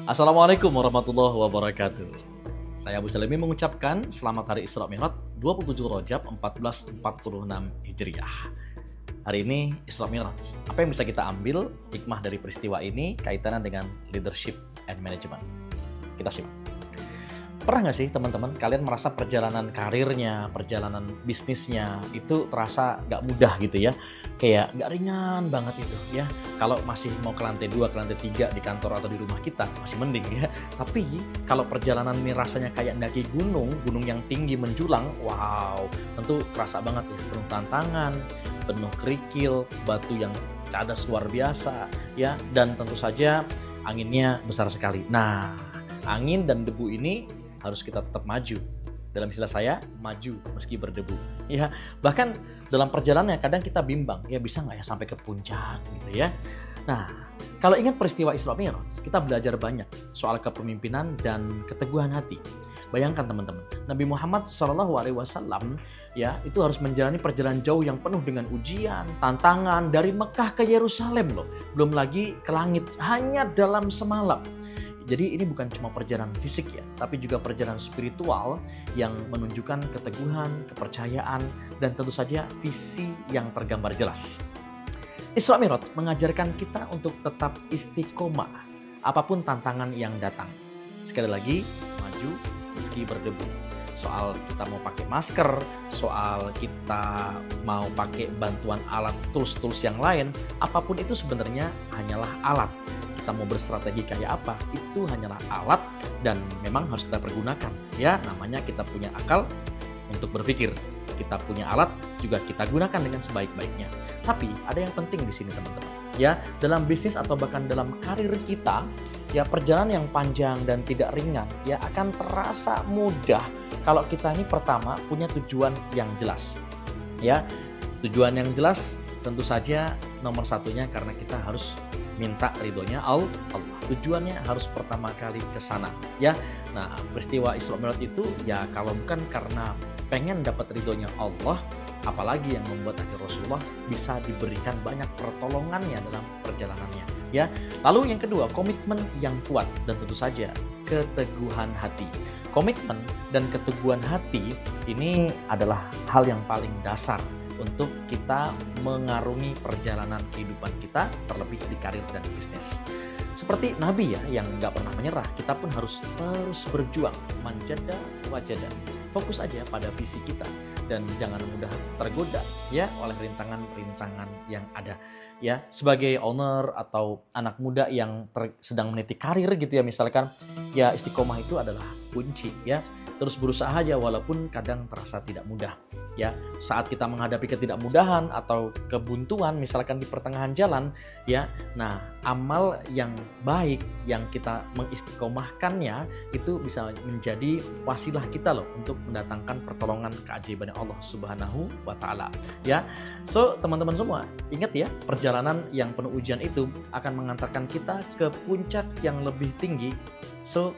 Assalamualaikum warahmatullahi wabarakatuh. Saya Abu Salimi mengucapkan selamat hari Isra Mi'raj 27 Rajab 1446 Hijriah. Hari ini Isra Mi'raj. Apa yang bisa kita ambil hikmah dari peristiwa ini kaitannya dengan leadership and management? Kita simak. Pernah nggak sih teman-teman kalian merasa perjalanan karirnya, perjalanan bisnisnya itu terasa nggak mudah gitu ya? Kayak nggak ringan banget itu ya. Kalau masih mau ke lantai 2, ke lantai 3 di kantor atau di rumah kita masih mending ya. Tapi kalau perjalanan ini rasanya kayak mendaki gunung yang tinggi menjulang, wow, tentu terasa banget ya. Penuh tantangan, penuh kerikil, batu yang cadas luar biasa ya. Dan tentu saja anginnya besar sekali. Nah, angin dan debu ini harus kita tetap maju. Dalam istilah saya, maju meski berdebu. Ya, bahkan dalam perjalanannya kadang kita bimbang, ya bisa nggak ya sampai ke puncak gitu ya. Nah, kalau ingat peristiwa Isra Mi'raj, kita belajar banyak soal kepemimpinan dan keteguhan hati. Bayangkan teman-teman, Nabi Muhammad SAW ya itu harus menjalani perjalanan jauh yang penuh dengan ujian, tantangan dari Mekah ke Yerusalem loh. Belum lagi ke langit hanya dalam semalam. Jadi ini bukan cuma perjalanan fisik ya, tapi juga perjalanan spiritual yang menunjukkan keteguhan, kepercayaan, dan tentu saja visi yang tergambar jelas. Isra Mi'raj mengajarkan kita untuk tetap istiqomah apapun tantangan yang datang. Sekali lagi, maju meski berdebu. Soal kita mau pakai masker, soal kita mau pakai bantuan alat tools-tools yang lain, apapun itu sebenarnya hanyalah alat. Kita mau berstrategi kayak apa, itu hanyalah alat dan memang harus kita pergunakan. Ya, namanya kita punya akal untuk berpikir. Kita punya alat juga kita gunakan dengan sebaik-baiknya. Tapi ada yang penting di sini teman-teman. Ya, dalam bisnis atau bahkan dalam karir kita, ya perjalanan yang panjang dan tidak ringan ya akan terasa mudah kalau kita ini pertama punya tujuan yang jelas. Ya, tujuan yang jelas tentu saja nomor satunya karena kita harus minta ridhonya Allah. Tujuannya harus pertama kali ke sana ya. Nah, peristiwa Isra Mi'raj itu ya kalau bukan karena pengen dapat ridhonya Allah, apalagi yang membuat akhir Rasulullah bisa diberikan banyak pertolongannya dalam perjalanannya ya. Lalu yang kedua, komitmen yang kuat dan tentu saja keteguhan hati. Komitmen dan keteguhan hati ini adalah hal yang paling dasar untuk kita mengarungi perjalanan kehidupan kita, terlebih di karir dan bisnis. Seperti Nabi ya, yang nggak pernah menyerah, kita pun harus terus berjuang, manjada wajada. Fokus aja pada visi kita dan jangan mudah tergoda ya oleh rintangan-rintangan yang ada. Ya, sebagai owner atau anak muda yang sedang meniti karir gitu ya misalkan, ya istiqomah itu adalah kunci ya. Terus berusaha aja walaupun kadang terasa tidak mudah. Ya, saat kita menghadapi ketidakmudahan atau kebuntuan misalkan di pertengahan jalan ya, nah amal yang baik yang kita mengistiqomahkannya itu bisa menjadi wasilah kita loh untuk mendatangkan pertolongan keajaiban Allah Subhanahu wa taala ya. So teman-teman semua ingat ya, perjalanan yang penuh ujian itu akan mengantarkan kita ke puncak yang lebih tinggi. So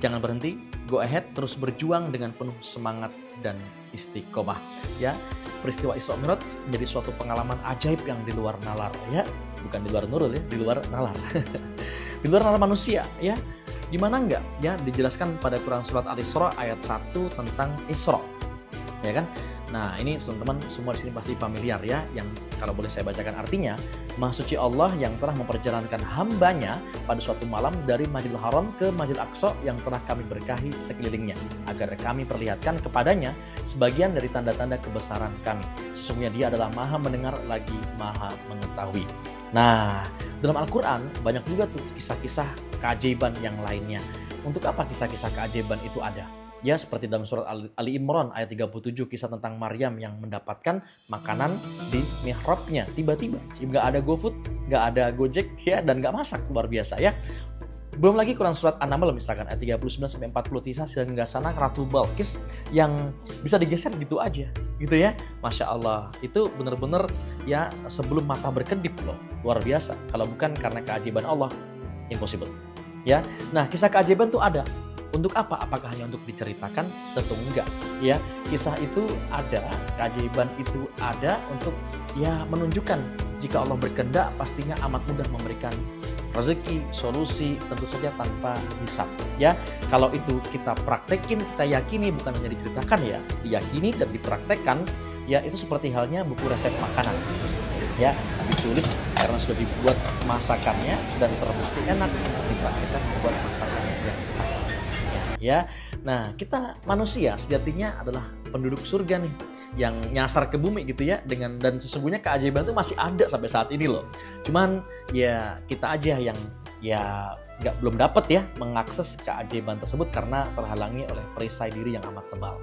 jangan berhenti, go ahead, terus berjuang dengan penuh semangat dan istiqomah ya. Peristiwa Isra Mi'raj menjadi suatu pengalaman ajaib yang di luar nalar ya, bukan di luar nurul ya, di luar nalar. Di luar nalar manusia ya. Di mana enggak ya dijelaskan pada Quran surat Al-Isra ayat 1 tentang Isra. Ya kan? Nah, ini teman-teman semua di sini pasti familiar ya, yang kalau boleh saya bacakan artinya, Maha Suci Allah yang telah memperjalankan hambanya pada suatu malam dari Masjidil Haram ke Masjidil Aqsa yang telah kami berkahi sekelilingnya, agar kami perlihatkan kepadanya sebagian dari tanda-tanda kebesaran kami. Sesungguhnya dia adalah Maha mendengar lagi Maha mengetahui. Nah, dalam Al-Quran banyak juga tuh kisah-kisah keajaiban yang lainnya. Untuk apa kisah-kisah keajaiban itu ada? Ya, seperti dalam surat Ali Imran ayat 37, kisah tentang Maryam yang mendapatkan makanan di mihrabnya tiba-tiba. Nggak ada GoFood, nggak ada Gojek ya, dan nggak masak, luar biasa ya. Belum lagi Quran surat An-Naml misalkan ayat 39-40, kisah sehingga sana Ratu Balqis yang bisa digeser gitu aja gitu ya. Masya Allah, itu benar-benar ya sebelum mata berkedip loh, luar biasa. Kalau bukan karena keajaiban Allah, impossible ya. Nah, kisah keajaiban tuh ada. Untuk apa? Apakah hanya untuk diceritakan? Tentu enggak ya. Kisah itu ada, keajaiban itu ada untuk ya menunjukkan jika Allah berkehendak pastinya amat mudah memberikan rezeki, solusi, tentu saja tanpa hisab. Ya, kalau itu kita praktekin, kita yakini, bukan hanya diceritakan ya, diyakini dan dipraktekkan, ya itu seperti halnya buku resep makanan. Ya, ditulis karena sudah dibuat masakannya dan terbukti enak, dipraktekkan membuat masakan yang sah. Ya, nah kita manusia sejatinya adalah penduduk surga nih, yang nyasar ke bumi gitu ya, dan sesungguhnya keajaiban itu masih ada sampai saat ini loh. Cuman ya kita aja yang ya belum dapat ya mengakses keajaiban tersebut karena terhalangi oleh perisai diri yang amat tebal.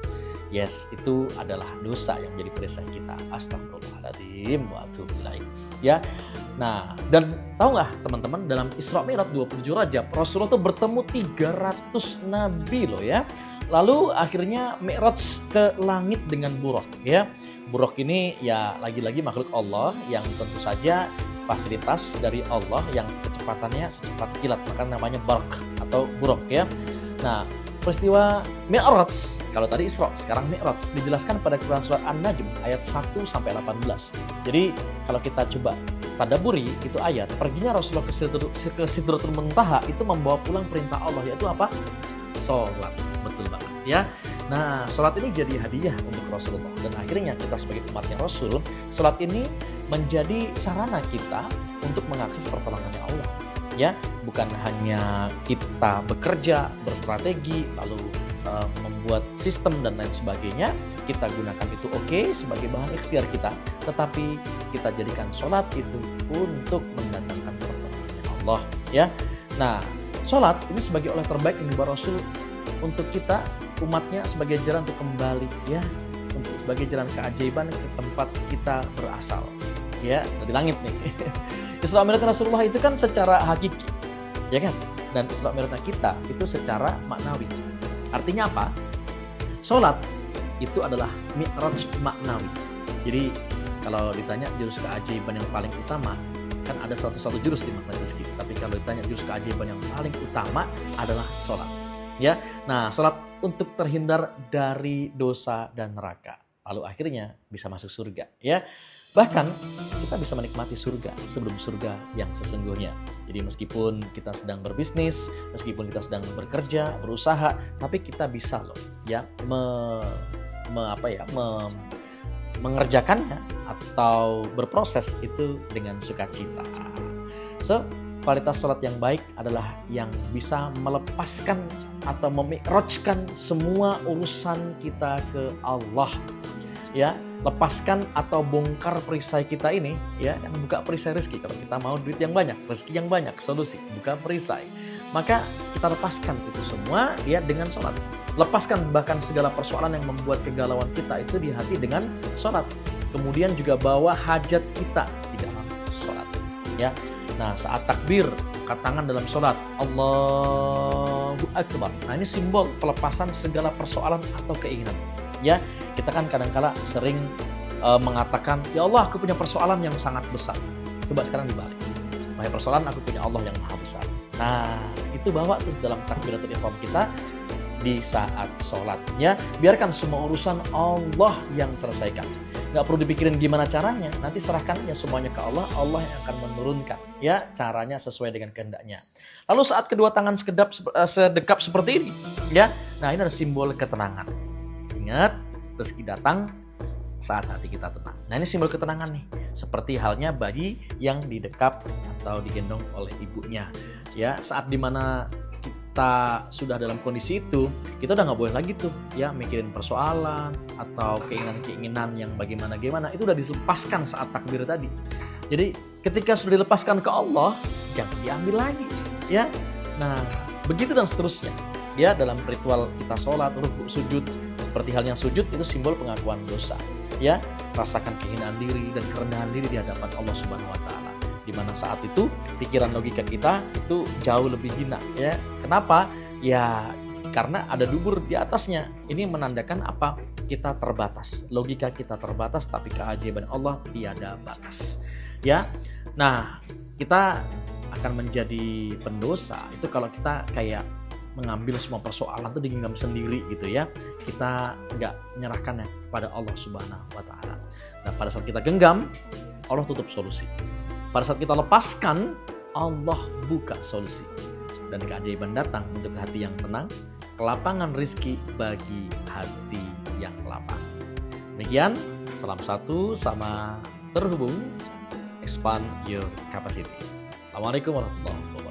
Yes, itu adalah dosa yang menjadi perisai kita. Astagfirullahaladzim wa atubu ilaih. Ya, nah dan tahu nggak teman-teman, dalam Isra Mi'raj 27 Rajab Rasulullah tuh bertemu 300 nabi loh ya. Lalu akhirnya Mi'raj ke langit dengan buraq ya. Buraq ini ya lagi-lagi makhluk Allah yang tentu saja fasilitas dari Allah yang kecepatannya secepat kilat, maka namanya barq atau buraq ya. Nah, peristiwa Mi'raj, kalau tadi Isra, sekarang Mi'raj, dijelaskan pada Quran surat An-Najm ayat 1 sampai 18. Jadi kalau kita coba tadabburi itu ayat, perginya Rasulullah ke Sidratul Muntaha itu membawa pulang perintah Allah, yaitu apa? Sholat. Betul banget ya. Nah, sholat ini jadi hadiah untuk Rasulullah, dan akhirnya kita sebagai umatnya Rasul, sholat ini menjadi sarana kita untuk mengakses pertolongannya Allah. Ya, bukan hanya kita bekerja, berstrategi, lalu membuat sistem dan lain sebagainya, kita gunakan itu sebagai bahan ikhtiar kita, tetapi kita jadikan sholat itu untuk mendatangkan pertolongannya Allah. Ya, nah sholat ini sebagai oleh terbaik yang dibawa Rasul untuk kita umatnya, sebagai jalan untuk kembali ya, untuk sebagai jalan keajaiban ke tempat kita berasal ya, dari langit nih. Isra Mi'raj Rasulullah itu kan secara hakiki, ya kan? Dan Isra Mi'raj kita itu secara maknawi. Artinya apa? Sholat itu adalah Mi'raj maknawi. Jadi kalau ditanya jurus keajaiban yang paling utama, kan ada 101 jurus di makna rezeki. Tapi kalau ditanya jurus keajaiban yang paling utama adalah sholat. Ya, nah sholat untuk terhindar dari dosa dan neraka. Lalu akhirnya bisa masuk surga. Ya. Bahkan kita bisa menikmati surga sebelum surga yang sesungguhnya. Jadi meskipun kita sedang berbisnis, meskipun kita sedang bekerja, berusaha, tapi kita bisa loh ya mengerjakannya atau berproses itu dengan sukacita. So, kualitas sholat yang baik adalah yang bisa melepaskan atau memi'rajkan semua urusan kita ke Allah. Ya, lepaskan atau bongkar perisai kita ini ya, yang buka perisai rezeki. Kalau kita mau duit yang banyak, rezeki yang banyak, solusi buka perisai, maka kita lepaskan itu semua ya dengan sholat. Lepaskan bahkan segala persoalan yang membuat kegalauan kita itu di hati dengan sholat. Kemudian juga bawa hajat kita di dalam sholat ya. Nah, saat takbir, angkat tangan dalam sholat, Allahu Akbar. Nah, ini simbol pelepasan segala persoalan atau keinginan. Ya, kita kan kadang-kala sering mengatakan, ya Allah, aku punya persoalan yang sangat besar. Coba sekarang dibalik. Wahai persoalan, aku punya Allah yang maha besar. Nah, itu bawa tuh dalam takbiratul ihram kita di saat sholat. Ya, biarkan semua urusan Allah yang selesaikan. Nggak perlu dipikirin gimana caranya. Nanti serahkan ya semuanya ke Allah. Allah yang akan menurunkan ya caranya sesuai dengan kehendaknya. Lalu saat kedua tangan sedekap seperti ini, ya. Nah, ini ada simbol ketenangan. Ingat, rezeki datang saat hati kita tenang. Nah, ini simbol ketenangan nih. Seperti halnya bayi yang didekap atau digendong oleh ibunya. Ya, saat dimana kita sudah dalam kondisi itu, kita udah nggak boleh lagi tuh ya mikirin persoalan atau keinginan-keinginan yang bagaimana-gimana. Itu udah dilepaskan saat takbir tadi. Jadi ketika sudah dilepaskan ke Allah, jangan diambil lagi ya. Nah, begitu dan seterusnya. Ya, dalam ritual kita sholat, rukuk, sujud, seperti halnya sujud itu simbol pengakuan dosa. Ya, rasakan kehinaan diri dan kerendahan diri di hadapan Allah Subhanahu wa taala. Di mana saat itu pikiran logika kita itu jauh lebih hina ya. Kenapa? Ya karena ada dubur di atasnya. Ini menandakan apa? Kita terbatas. Logika kita terbatas, tapi keajaiban Allah tiada batas. Ya. Nah, kita akan menjadi pendosa itu kalau kita kayak mengambil semua persoalan itu digenggam sendiri gitu ya. Kita nggak menyerahkannya kepada Allah Subhanahu wa taala. Nah, pada saat kita genggam, Allah tutup solusi. Pada saat kita lepaskan, Allah buka solusi. Dan keajaiban datang untuk hati yang tenang, kelapangan rizki bagi hati yang lapang. Demikian, salam satu sama terhubung, expand your capacity. Assalamualaikum warahmatullahi wabarakatuh.